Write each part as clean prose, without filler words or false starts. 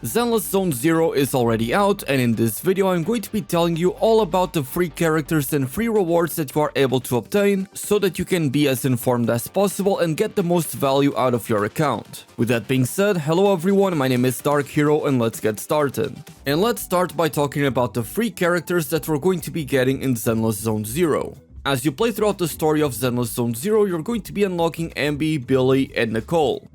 Zenless Zone 0 is already out, and in this video I'm going to be telling you all about the free characters and free rewards that you are able to obtain, so that you can be as informed as possible and get the most value out of your account. With that being said, hello everyone, my name is DarkHero and let's get started. And let's start by talking about the free characters that we're going to be getting in Zenless Zone 0. As you play throughout the story of Zenless Zone 0, you're going to be unlocking Anby, Billy, and Nicole.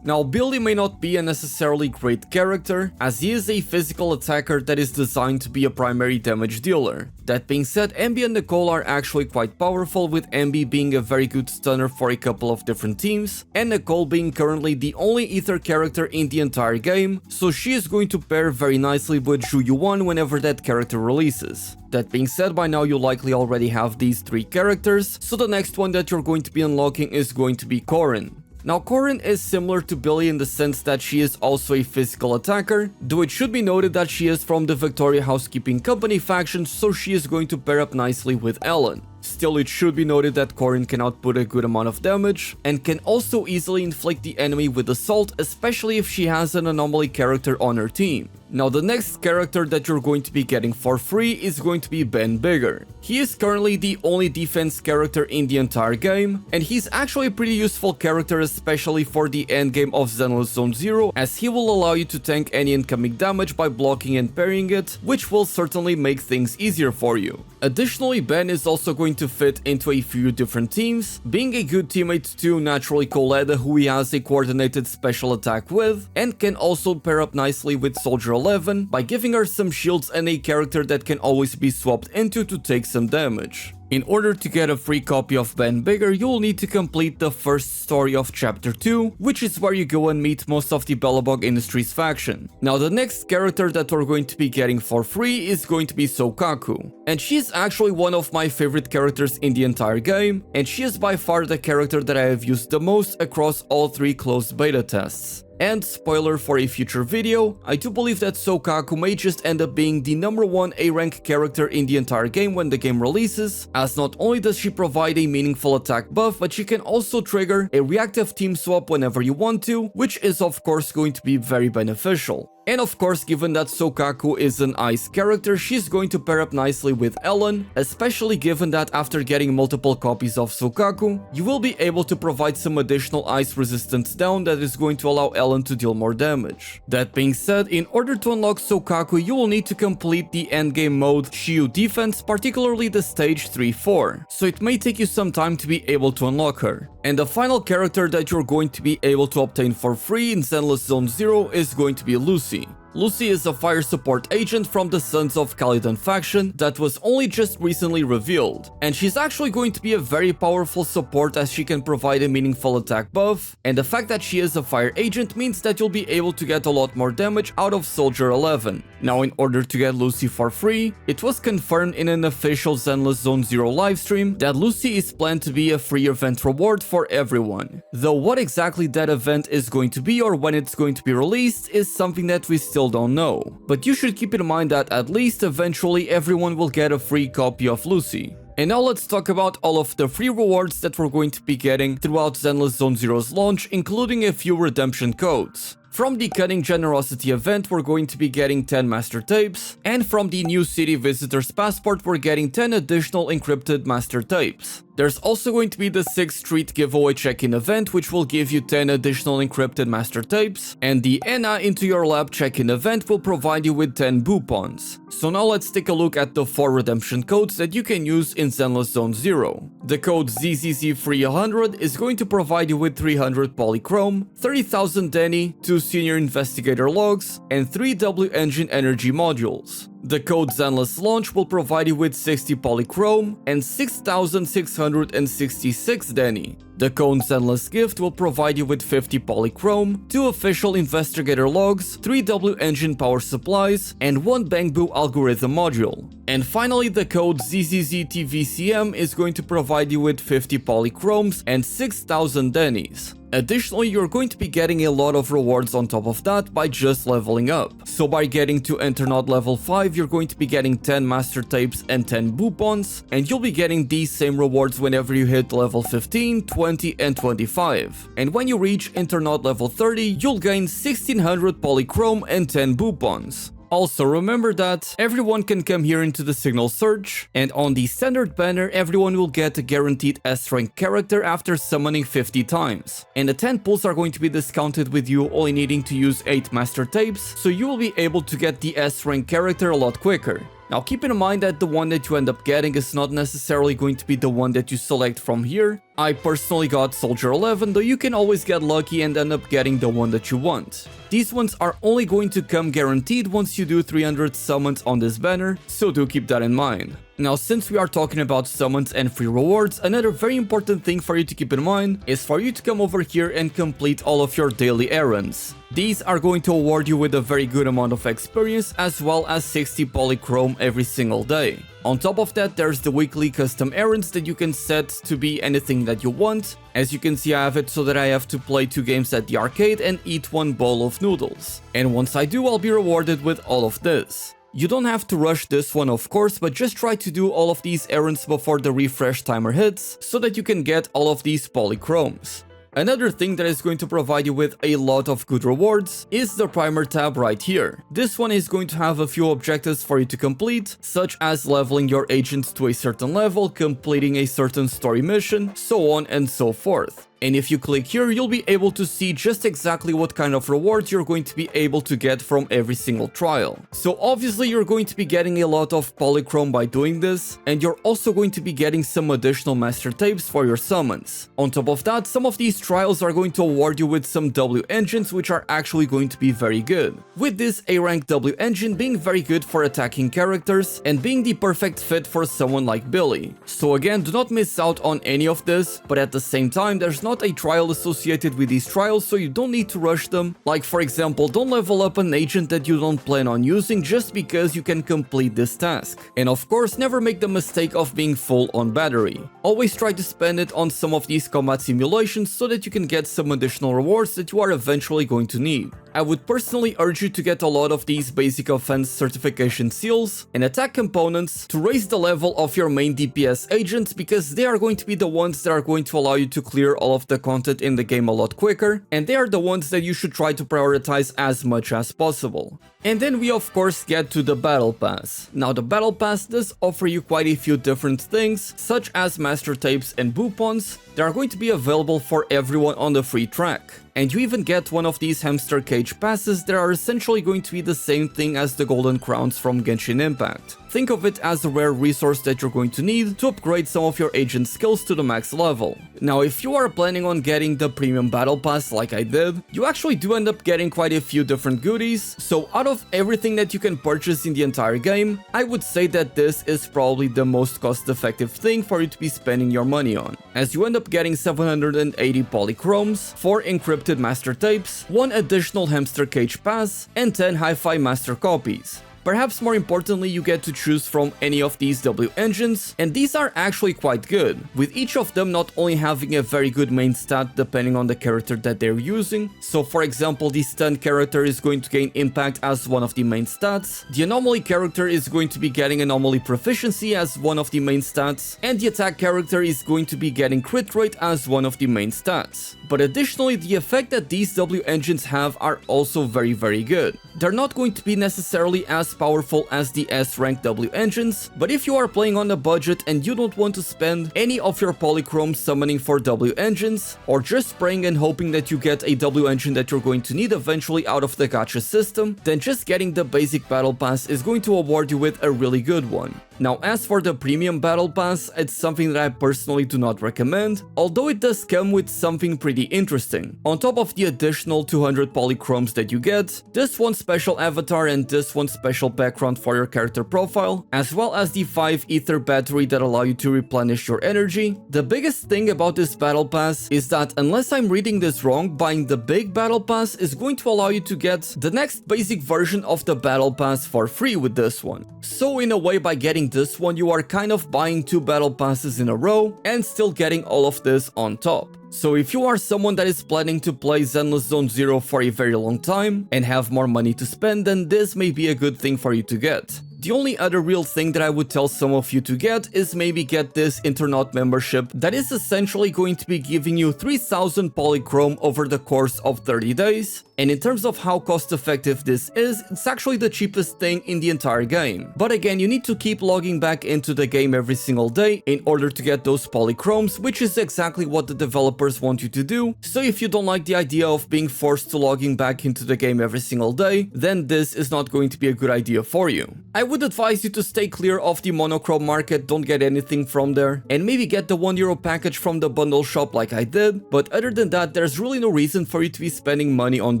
Now, Billy may not be a necessarily great character, as he is a physical attacker that is designed to be a primary damage dealer. That being said, Anby and Nicole are actually quite powerful, with Anby being a very good stunner for a couple of different teams, and Nicole being currently the only ether character in the entire game, so she is going to pair very nicely with Zhu Yuan whenever that character releases. That being said, by now you likely already have these three characters, so the next one that you're going to be unlocking is going to be Corin. Now, Corin is similar to Billy in the sense that she is also a physical attacker, though it should be noted that she is from the Victoria Housekeeping Company faction, so she is going to pair up nicely with Ellen. Still, it should be noted that Corin can output a good amount of damage, and can also easily inflict the enemy with assault, especially if she has an anomaly character on her team. Now, the next character that you're going to be getting for free is going to be Ben Bigger. He is currently the only defense character in the entire game, and he's actually a pretty useful character, especially for the endgame of Zenless Zone 0, as he will allow you to tank any incoming damage by blocking and parrying it, which will certainly make things easier for you. Additionally, Ben is also going to fit into a few different teams, being a good teammate to naturally Koleda, who he has a coordinated special attack with, and can also pair up nicely with Soldier 11 by giving her some shields and a character that can always be swapped into to take some damage. In order to get a free copy of Ben Bigger, you'll need to complete the first story of Chapter 2, which is where you go and meet most of the Belobog Industries faction. Now, the next character that we're going to be getting for free is going to be Soukaku. And she's actually one of my favorite characters in the entire game, and she is by far the character that I have used the most across all three closed beta tests. And spoiler for a future video, I do believe that Soukaku may just end up being the #1 A-rank character in the entire game when the game releases, as not only does she provide a meaningful attack buff, but she can also trigger a reactive team swap whenever you want to, which is of course going to be very beneficial. And of course, given that Soukaku is an ice character, she's going to pair up nicely with Ellen, especially given that after getting multiple copies of Soukaku, you will be able to provide some additional ice resistance down that is going to allow Ellen to deal more damage. That being said, in order to unlock Soukaku, you will need to complete the endgame mode Shiyu Defense, particularly the stage 3-4, so it may take you some time to be able to unlock her. And the final character that you're going to be able to obtain for free in Zenless Zone 0 is going to be Lucy. Lucy is a fire support agent from the Sons of Calydon faction that was only just recently revealed, and she's actually going to be a very powerful support as she can provide a meaningful attack buff, and the fact that she is a fire agent means that you'll be able to get a lot more damage out of Soldier 11. Now, in order to get Lucy for free, it was confirmed in an official Zenless Zone 0 livestream that Lucy is planned to be a free event reward for everyone. Though what exactly that event is going to be or when it's going to be released is something that we still don't know, but you should keep in mind that at least eventually everyone will get a free copy of Lucy. And now let's talk about all of the free rewards that we're going to be getting throughout Zenless Zone 0's launch, including a few redemption codes. From the Cutting Generosity event, we're going to be getting 10 Master Tapes, and from the New City Visitor's Passport, we're getting 10 additional encrypted Master Tapes. There's also going to be the 6th Street Giveaway Check-in event, which will give you 10 additional encrypted Master Tapes, and the Anna Into Your Lab Check-in event will provide you with 10 Boopons. So now let's take a look at the 4 redemption codes that you can use in Zenless Zone 0. The code ZZZ Free 100 is going to provide you with 300 Polychrome, 30,000 Denny, 2 Senior Investigator Logs, and 3 W Engine Energy Modules. The code Zenless Launch will provide you with 60 Polychrome and 6,666 Denny. The code Zenless Gift will provide you with 50 Polychrome, 2 official investigator logs, 3 W Engine power supplies, and 1 Bangbu algorithm module. And finally, the code ZZZ TVCM is going to provide you with 50 Polychromes and 6,000 Dennies. Additionally, you're going to be getting a lot of rewards on top of that by just leveling up. So by getting to Internaut level 5, you're going to be getting 10 master tapes and 10 boopons, and you'll be getting these same rewards whenever you hit level 15, 20 and 25. And when you reach Internaut level 30, you'll gain 1600 polychrome and 10 boopons. Also remember that everyone can come here into the signal search, and on the standard banner everyone will get a guaranteed S rank character after summoning 50 times. And the 10 pulls are going to be discounted with you only needing to use 8 master tapes, so you will be able to get the S rank character a lot quicker. Now keep in mind that the one that you end up getting is not necessarily going to be the one that you select from here. I personally got Soldier 11, though you can always get lucky and end up getting the one that you want. These ones are only going to come guaranteed once you do 300 summons on this banner, so do keep that in mind. Now since we are talking about summons and free rewards, another very important thing for you to keep in mind is for you to come over here and complete all of your daily errands. These are going to award you with a very good amount of experience as well as 60 polychrome every single day. On top of that, there's the weekly custom errands that you can set to be anything that you want. As you can see, I have it so that I have to play 2 games at the arcade and eat 1 bowl of noodles. And once I do, I'll be rewarded with all of this. You don't have to rush this one of course, but just try to do all of these errands before the refresh timer hits, so that you can get all of these polychromes. Another thing that is going to provide you with a lot of good rewards is the primer tab right here. This one is going to have a few objectives for you to complete, such as leveling your agents to a certain level, completing a certain story mission, so on and so forth. And if you click here, you'll be able to see just exactly what kind of rewards you're going to be able to get from every single trial. So obviously you're going to be getting a lot of polychrome by doing this, and you're also going to be getting some additional master tapes for your summons. On top of that, some of these trials are going to award you with some W engines, which are actually going to be very good. With this A rank W engine being very good for attacking characters and being the perfect fit for someone like Billy. So again, do not miss out on any of this, but at the same time there's not a trial associated with these trials, so you don't need to rush them. Like for example, don't level up an agent that you don't plan on using just because you can complete this task. And of course, never make the mistake of being full on battery. Always try to spend it on some of these combat simulations so that you can get some additional rewards that you are eventually going to need. I would personally urge you to get a lot of these basic offense certification seals and attack components to raise the level of your main DPS agents, because they are going to be the ones that are going to allow you to clear all of the content in the game a lot quicker, and they are the ones that you should try to prioritize as much as possible. And then we of course get to the Battle Pass. Now the Battle Pass does offer you quite a few different things, such as master tapes and boopons that are going to be available for everyone on the free track. And you even get one of these hamster cage passes that are essentially going to be the same thing as the golden crowns from Genshin Impact. Think of it as a rare resource that you're going to need to upgrade some of your agent skills to the max level. Now if you are planning on getting the premium battle pass like I did, you actually do end up getting quite a few different goodies, so out of everything that you can purchase in the entire game, I would say that this is probably the most cost-effective thing for you to be spending your money on, as you end up getting 780 polychromes, 4 encrypted master tapes, 1 additional hamster cage pass, and 10 hi-fi master copies. Perhaps more importantly, you get to choose from any of these W engines, and these are actually quite good, with each of them not only having a very good main stat depending on the character that they're using. So for example, the stun character is going to gain impact as one of the main stats, the anomaly character is going to be getting anomaly proficiency as one of the main stats, and the attack character is going to be getting crit rate as one of the main stats. But additionally, the effect that these W engines have are also very good. They're not going to be necessarily as powerful as the S rank W engines, but if you are playing on a budget and you don't want to spend any of your polychrome summoning for W engines, or just praying and hoping that you get a W engine that you're going to need eventually out of the gacha system, then just getting the basic battle pass is going to award you with a really good one. Now as for the premium battle pass, it's something that I personally do not recommend, although it does come with something pretty interesting. On top of the additional 200 polychromes that you get, this one special avatar and this one special background for your character profile, as well as the 5 ether battery that allow you to replenish your energy. The biggest thing about this battle pass is that, unless I'm reading this wrong, buying the big battle pass is going to allow you to get the next basic version of the battle pass for free with this one. So in a way, by getting this one, you are kind of buying 2 battle passes in a row and still getting all of this on top. So if you are someone that is planning to play Zenless Zone Zero for a very long time and have more money to spend, then this may be a good thing for you to get. The only other real thing that I would tell some of you to get is maybe get this Internaut membership that is essentially going to be giving you 3000 polychrome over the course of 30 days. And in terms of how cost effective this is, it's actually the cheapest thing in the entire game. But again, you need to keep logging back into the game every single day in order to get those polychromes, which is exactly what the developers want you to do. So if you don't like the idea of being forced to logging back into the game every single day, then this is not going to be a good idea for you. I would advise you to stay clear of the monochrome market, don't get anything from there, and maybe get the €1 package from the bundle shop like I did, but other than that, there's really no reason for you to be spending money on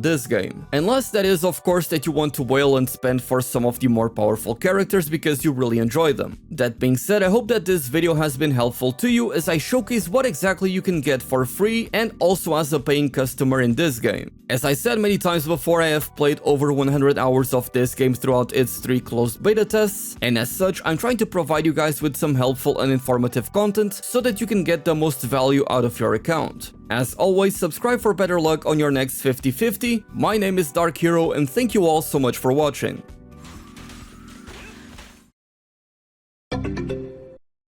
this game. Unless that is, of course, that you want to whale and spend for some of the more powerful characters because you really enjoy them. That being said, I hope that this video has been helpful to you as I showcase what exactly you can get for free and also as a paying customer in this game. As I said many times before, I have played over 100 hours of this game throughout its 3 closed beta tests, and as such, I'm trying to provide you guys with some helpful and informative content so that you can get the most value out of your account. As always, subscribe for better luck on your next 50-50. My name is DarkHero, and thank you all so much for watching.